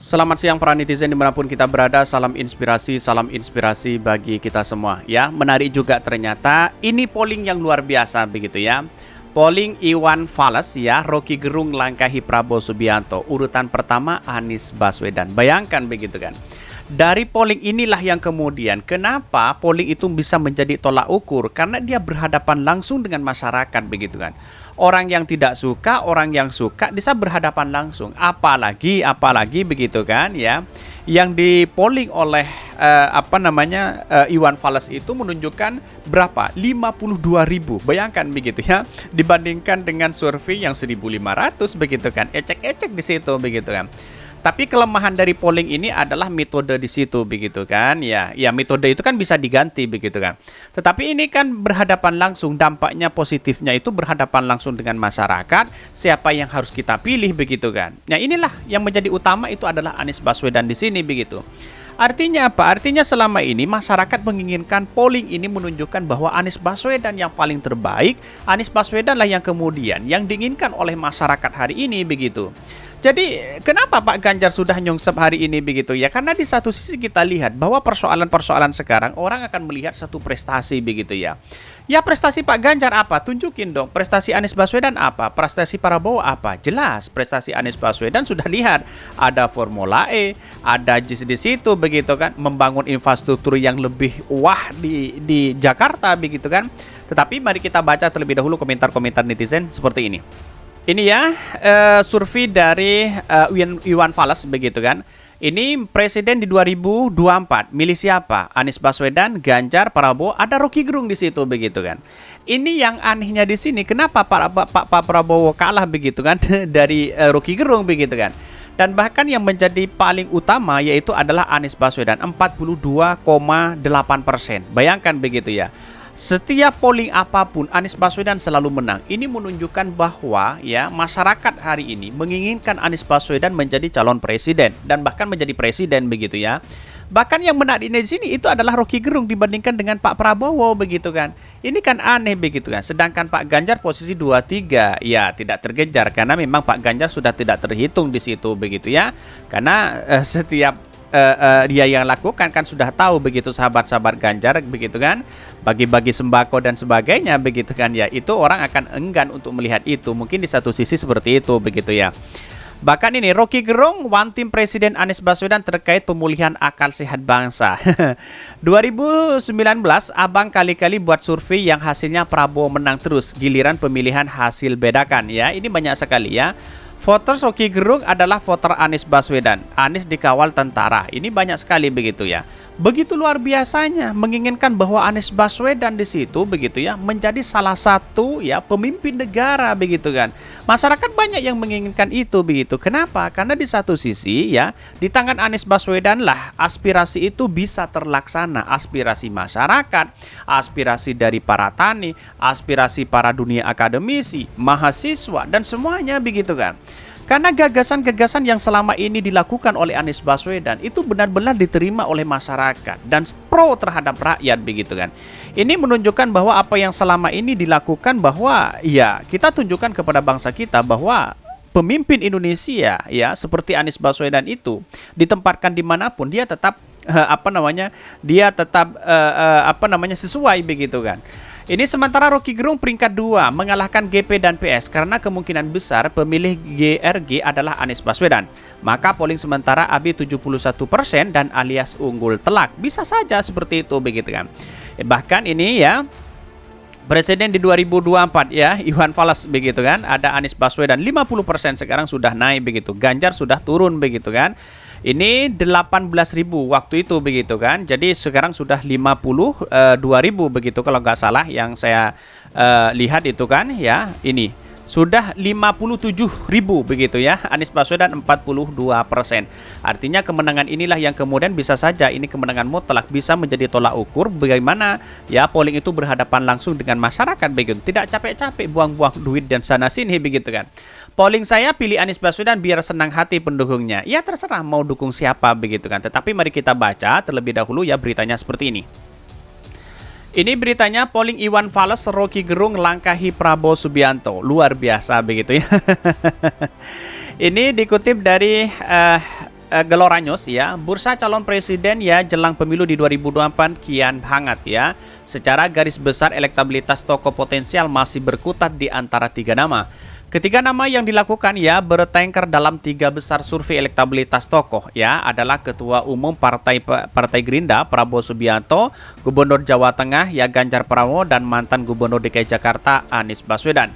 Selamat siang para netizen dimanapun kita berada, salam inspirasi bagi kita semua ya. Menarik juga ternyata, ini polling yang luar biasa begitu ya. Polling Iwan Fals ya, Rocky Gerung langkahi Prabowo Subianto. Urutan pertama Anies Baswedan. Bayangkan begitu kan. Dari polling inilah yang kemudian kenapa polling itu bisa menjadi tolak ukur, karena dia berhadapan langsung dengan masyarakat begitu kan. Orang yang tidak suka, orang yang suka bisa berhadapan langsung. Apalagi begitu kan ya. Yang di polling oleh Iwan Fals itu menunjukkan berapa? 52.000. Bayangkan begitu ya. Dibandingkan dengan survei yang 1.500 begitu kan. Ecek-ecek di situ begitu kan. Tapi kelemahan dari polling ini adalah metode di situ begitu kan. Ya metode itu kan bisa diganti begitu kan. Tetapi ini kan berhadapan langsung, dampaknya positifnya itu berhadapan langsung dengan masyarakat, siapa yang harus kita pilih begitu kan. Nah, inilah yang menjadi utama itu adalah Anies Baswedan di sini begitu. Artinya apa? Artinya selama ini masyarakat menginginkan polling ini menunjukkan bahwa Anies Baswedan yang paling terbaik, Anies Baswedan lah yang kemudian yang diinginkan oleh masyarakat hari ini begitu. Jadi kenapa Pak Ganjar sudah nyungsep hari ini begitu ya? Karena di satu sisi kita lihat bahwa persoalan-persoalan sekarang orang akan melihat satu prestasi begitu ya. Ya, prestasi Pak Ganjar apa? Tunjukin dong. Prestasi Anies Baswedan apa? Prestasi Prabowo apa? Jelas prestasi Anies Baswedan sudah lihat. Ada Formula E, ada JIS di situ begitu kan, membangun infrastruktur yang lebih wah di Jakarta begitu kan. Tetapi mari kita baca terlebih dahulu komentar-komentar netizen seperti ini. Ini ya survei dari Iwan Fals begitu kan. Ini presiden di 2024 milih siapa? Anies Baswedan, Ganjar, Prabowo, ada Rocky Gerung di situ begitu kan. Ini yang anehnya di sini, kenapa Pak Prabowo kalah begitu kan dari Rocky Gerung begitu kan. Dan bahkan yang menjadi paling utama yaitu adalah Anies Baswedan 42,8%. Bayangkan begitu ya. Setiap polling apapun Anies Baswedan selalu menang. Ini menunjukkan bahwa ya masyarakat hari ini menginginkan Anies Baswedan menjadi calon presiden dan bahkan menjadi presiden begitu ya. Bahkan yang menarik di sini itu adalah Rocky Gerung dibandingkan dengan Pak Prabowo begitu kan. Ini kan aneh begitu kan. Sedangkan Pak Ganjar posisi 23 ya tidak terkejar karena memang Pak Ganjar sudah tidak terhitung di situ begitu ya. Karena setiap dia yang lakukan kan sudah tahu begitu sahabat-sahabat Ganjar begitu kan, bagi-bagi sembako dan sebagainya begitu kan ya, itu orang akan enggan untuk melihat itu, mungkin di satu sisi seperti itu begitu ya. Bahkan ini Rocky Gerung one team Presiden Anies Baswedan terkait pemulihan akal sehat bangsa. 2019 abang kali-kali buat survei yang hasilnya Prabowo menang terus, giliran pemilihan hasil bedakan ya, ini banyak sekali ya. Voters Rocky Gerung adalah voter Anies Baswedan. Anies dikawal tentara. Ini banyak sekali begitu ya. Begitu luar biasanya menginginkan bahwa Anies Baswedan di situ begitu ya menjadi salah satu ya pemimpin negara begitu kan. Masyarakat banyak yang menginginkan itu begitu. Kenapa? Karena di satu sisi ya di tangan Anies Baswedan lah aspirasi itu bisa terlaksana. Aspirasi masyarakat, aspirasi dari para tani, aspirasi para dunia akademisi, mahasiswa dan semuanya begitu kan. Karena gagasan-gagasan yang selama ini dilakukan oleh Anies Baswedan itu benar-benar diterima oleh masyarakat dan pro terhadap rakyat begitu kan. Ini menunjukkan bahwa apa yang selama ini dilakukan bahwa ya kita tunjukkan kepada bangsa kita bahwa pemimpin Indonesia ya seperti Anies Baswedan itu ditempatkan dimanapun dia tetap sesuai begitu kan. Ini sementara Rocky Gerung peringkat 2 mengalahkan GP dan PS karena kemungkinan besar pemilih GRG adalah Anies Baswedan. Maka polling sementara AB 71% dan alias unggul telak. Bisa saja seperti itu begitu kan. Bahkan ini ya presiden di 2024 ya Iwan Fals begitu kan, ada Anies Baswedan 50% sekarang sudah naik begitu. Ganjar sudah turun begitu kan. Ini 18.000 waktu itu begitu kan. Jadi sekarang sudah 52.000 begitu kalau nggak salah yang saya lihat itu kan ya. Ini sudah 57.000 begitu ya. Anies Baswedan 42%. Artinya kemenangan inilah yang kemudian bisa saja ini kemenangan mutlak bisa menjadi tolak ukur bagaimana ya polling itu berhadapan langsung dengan masyarakat begitu. Tidak capek-capek buang-buang duit dan sana sini begitu kan. Polling saya pilih Anies Baswedan biar senang hati pendukungnya. Ya terserah mau dukung siapa begitu kan. Tetapi mari kita baca terlebih dahulu ya beritanya seperti ini. Ini beritanya polling Iwan Fals, Rocky Gerung langkahi Prabowo Subianto. Luar biasa begitu ya. Ini dikutip dari Gelora News ya, bursa calon presiden ya jelang pemilu di 2024 kian hangat ya. Secara garis besar elektabilitas tokoh potensial masih berkutat di antara 3 nama. Ketiga nama yang dilakukan ya bertengkar dalam 3 besar survei elektabilitas tokoh ya adalah Ketua Umum Partai Gerindra Prabowo Subianto, Gubernur Jawa Tengah ya Ganjar Pranowo dan mantan Gubernur DKI Jakarta Anies Baswedan.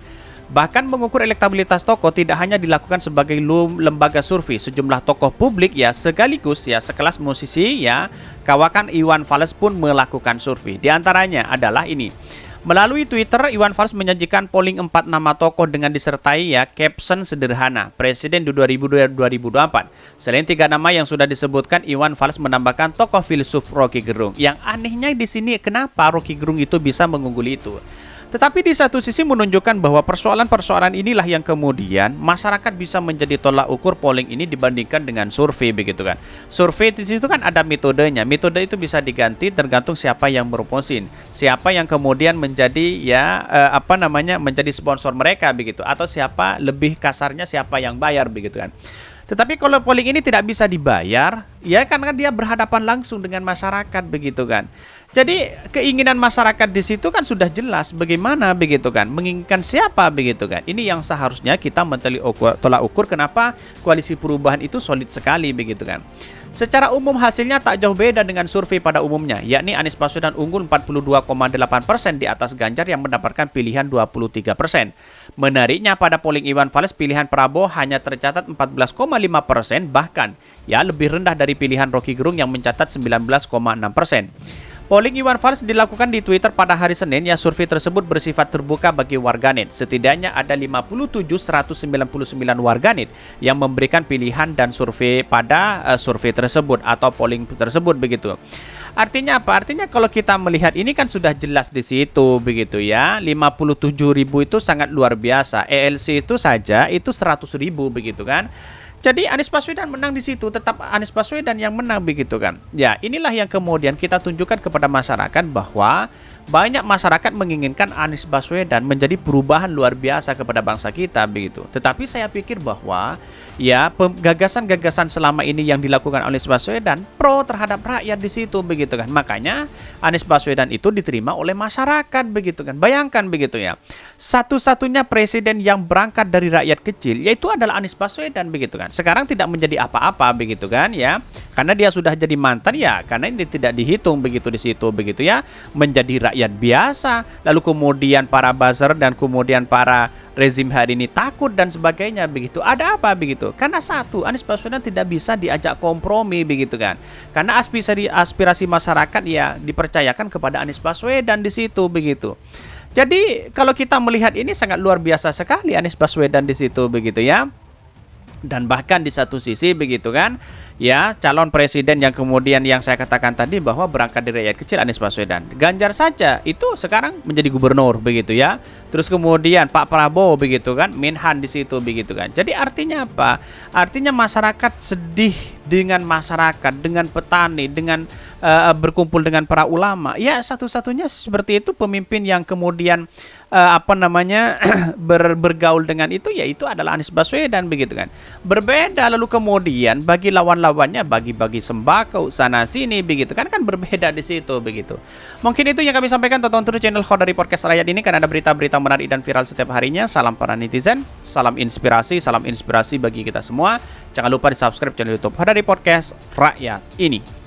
Bahkan mengukur elektabilitas tokoh tidak hanya dilakukan sebagai lembaga survei, sejumlah tokoh publik ya sekaligus ya sekelas musisi ya kawakan Iwan Fals pun melakukan survei. Di antaranya adalah ini. Melalui Twitter, Iwan Fals menyajikan polling 4 nama tokoh dengan disertai ya caption sederhana, Presiden di 2024. Selain 3 nama yang sudah disebutkan, Iwan Fals menambahkan tokoh filsuf Rocky Gerung. Yang anehnya di sini kenapa Rocky Gerung itu bisa mengungguli itu. Tetapi di satu sisi menunjukkan bahwa persoalan-persoalan inilah yang kemudian masyarakat bisa menjadi tolak ukur polling ini dibandingkan dengan survei begitu kan. Survei di situ kan ada metodenya. Metode itu bisa diganti tergantung siapa yang berposin, siapa yang kemudian menjadi ya menjadi sponsor mereka begitu, atau siapa lebih kasarnya siapa yang bayar begitu kan. Tetapi kalau polling ini tidak bisa dibayar, ya karena dia berhadapan langsung dengan masyarakat begitu kan. Jadi keinginan masyarakat di situ kan sudah jelas bagaimana begitu kan, menginginkan siapa begitu kan. Ini yang seharusnya kita tolak ukur kenapa koalisi perubahan itu solid sekali begitu kan. Secara umum hasilnya tak jauh beda dengan survei pada umumnya, yakni Anies Baswedan unggul 42,8% di atas Ganjar yang mendapatkan pilihan 23%. Menariknya pada polling Iwan Fals pilihan Prabowo hanya tercatat 14,5%, bahkan ya lebih rendah dari pilihan Rocky Gerung yang mencatat 19,6%. Polling Iwan Fals dilakukan di Twitter pada hari Senin ya survei tersebut bersifat terbuka bagi warganet. Setidaknya ada 57.199 warganet yang memberikan pilihan dan survei pada survei tersebut atau polling tersebut begitu. Artinya apa? Artinya kalau kita melihat ini kan sudah jelas di situ begitu ya. 57.000 itu sangat luar biasa. ELC itu saja itu 100.000 begitu kan. Jadi Anies Baswedan menang di situ, tetap Anies Baswedan yang menang begitu kan. Ya, inilah yang kemudian kita tunjukkan kepada masyarakat bahwa banyak masyarakat menginginkan Anies Baswedan menjadi perubahan luar biasa kepada bangsa kita begitu. Tetapi saya pikir bahwa ya gagasan-gagasan selama ini yang dilakukan Anies Baswedan pro terhadap rakyat di situ begitu kan. Makanya Anies Baswedan itu diterima oleh masyarakat begitu kan. Bayangkan begitu ya. Satu-satunya presiden yang berangkat dari rakyat kecil yaitu adalah Anies Baswedan begitu kan. Sekarang tidak menjadi apa-apa begitu kan ya. Karena dia sudah jadi mantan ya, karena ini tidak dihitung begitu di situ begitu ya, menjadi rakyat biasa. Lalu kemudian para buzzer dan kemudian para rezim hari ini takut dan sebagainya begitu. Ada apa begitu? Karena satu, Anies Baswedan tidak bisa diajak kompromi begitu kan. Karena aspirasi masyarakat ya dipercayakan kepada Anies Baswedan di situ begitu. Jadi kalau kita melihat ini sangat luar biasa sekali Anies Baswedan di situ begitu ya. Dan bahkan di satu sisi begitu kan ya calon presiden yang kemudian yang saya katakan tadi bahwa berangkat dari rakyat kecil Anies Baswedan. Ganjar saja itu sekarang menjadi gubernur begitu ya. Terus kemudian Pak Prabowo begitu kan, Menhan di situ begitu kan. Jadi artinya apa? Artinya masyarakat sedih dengan masyarakat, dengan petani, dengan berkumpul dengan para ulama. Ya satu-satunya seperti itu pemimpin yang kemudian bergaul dengan itu yaitu adalah Anies Baswedan begitu kan. Berbeda lalu kemudian bagi lawan-lawannya bagi-bagi sembako sana sini begitu kan berbeda di situ begitu. Mungkin itu yang kami sampaikan. Tonton terus channel Khodari Podcast Rakyat ini karena ada berita-berita menarik dan viral setiap harinya. Salam para netizen, salam inspirasi bagi kita semua. Jangan lupa di subscribe channel YouTube Khodari Podcast Rakyat ini.